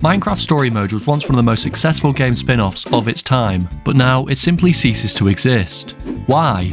Minecraft Story Mode was once one of the most successful game spin-offs of its time, but now it simply ceases to exist. Why?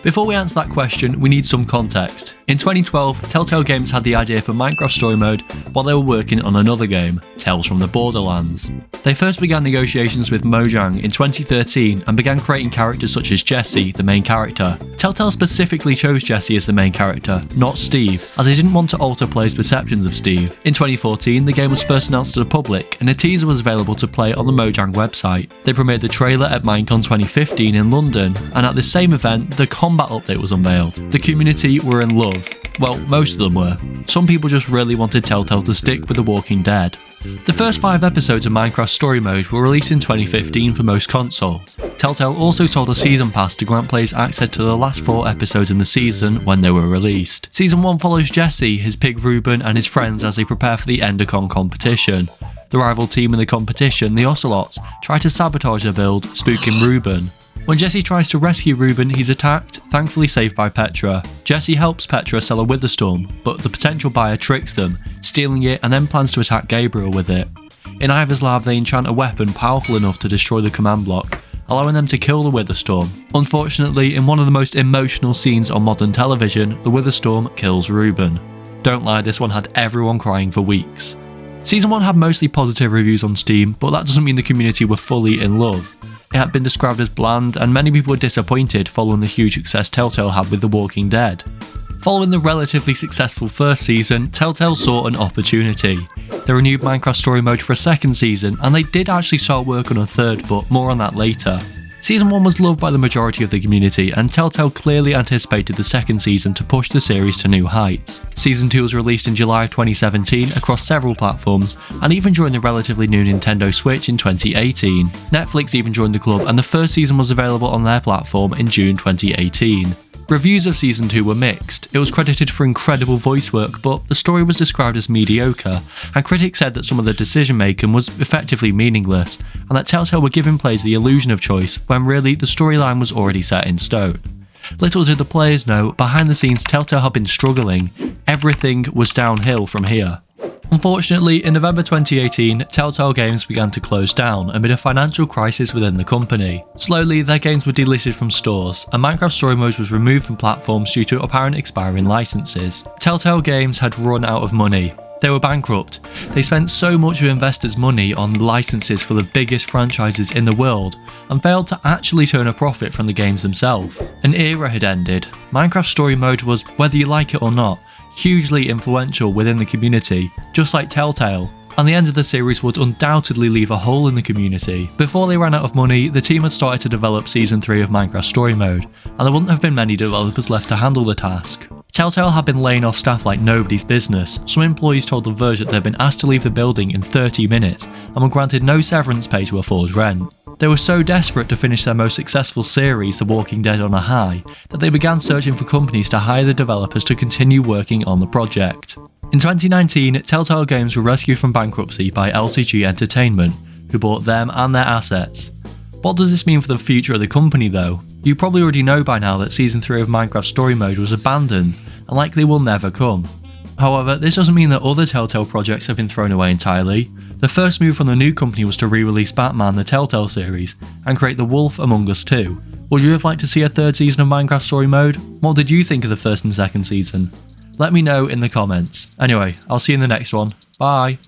Before we answer that question, we need some context. In 2012, Telltale Games had the idea for Minecraft Story Mode while they were working on another game, Tales from the Borderlands. They first began negotiations with Mojang in 2013 and began creating characters such as Jesse, the main character. Telltale specifically chose Jesse as the main character, not Steve, as they didn't want to alter players' perceptions of Steve. In 2014, the game was first announced to the public and a teaser was available to play on the Mojang website. They premiered the trailer at Minecon 2015 in London, and at this same event, the combat update was unveiled. The community were in love. Well, most of them were. Some people just really wanted Telltale to stick with The Walking Dead. The first 5 episodes of Minecraft Story Mode were released in 2015 for most consoles. Telltale also sold a season pass to grant players access to the last 4 episodes in the season when they were released. Season 1 follows Jesse, his pig Reuben and his friends as they prepare for the Endercon competition. The rival team in the competition, the Ocelots, try to sabotage their build, spooking Reuben. When Jesse tries to rescue Reuben, he's attacked, thankfully saved by Petra. Jesse helps Petra sell a Witherstorm, but the potential buyer tricks them, stealing it and then plans to attack Gabriel with it. In Ivor's lab, they enchant a weapon powerful enough to destroy the command block, allowing them to kill the Witherstorm. Unfortunately, in one of the most emotional scenes on modern television, the Witherstorm kills Reuben. Don't lie, this one had everyone crying for weeks. Season 1 had mostly positive reviews on Steam, but that doesn't mean the community were fully in love. It had been described as bland, and many people were disappointed following the huge success Telltale had with The Walking Dead. Following the relatively successful first season, Telltale saw an opportunity. They renewed Minecraft Story Mode for a second season, and they did actually start work on a third, but more on that later. Season 1 was loved by the majority of the community, and Telltale clearly anticipated the second season to push the series to new heights. Season 2 was released in July of 2017 across several platforms, and even joined the relatively new Nintendo Switch in 2018. Netflix even joined the club, and the first season was available on their platform in June 2018. Reviews of Season 2 were mixed. It was credited for incredible voice work, but the story was described as mediocre, and critics said that some of the decision making was effectively meaningless, and that Telltale were giving players the illusion of choice when really the storyline was already set in stone. Little did the players know, behind the scenes Telltale had been struggling. Everything was downhill from here. Unfortunately, in November 2018, Telltale Games began to close down amid a financial crisis within the company. Slowly, their games were delisted from stores, and Minecraft Story Mode was removed from platforms due to apparent expiring licenses. Telltale Games had run out of money. They were bankrupt. They spent so much of investors' money on licenses for the biggest franchises in the world, and failed to actually turn a profit from the games themselves. An era had ended. Minecraft Story Mode was, whether you like it or not, hugely influential within the community, just like Telltale, and the end of the series would undoubtedly leave a hole in the community. Before they ran out of money, the team had started to develop Season 3 of Minecraft Story Mode, and there wouldn't have been many developers left to handle the task. Telltale had been laying off staff like nobody's business. Some employees told The Verge that they'd been asked to leave the building in 30 minutes, and were granted no severance pay to afford rent. They were so desperate to finish their most successful series, The Walking Dead, on a high, that they began searching for companies to hire the developers to continue working on the project. In 2019, Telltale Games were rescued from bankruptcy by LCG Entertainment, who bought them and their assets. What does this mean for the future of the company though? You probably already know by now that Season 3 of Minecraft Story Mode was abandoned, and likely will never come. However, this doesn't mean that other Telltale projects have been thrown away entirely. The first move from the new company was to re-release Batman the Telltale series, and create The Wolf Among Us 2. Would you have liked to see a third season of Minecraft Story Mode? What did you think of the first and second season? Let me know in the comments. Anyway, I'll see you in the next one. Bye!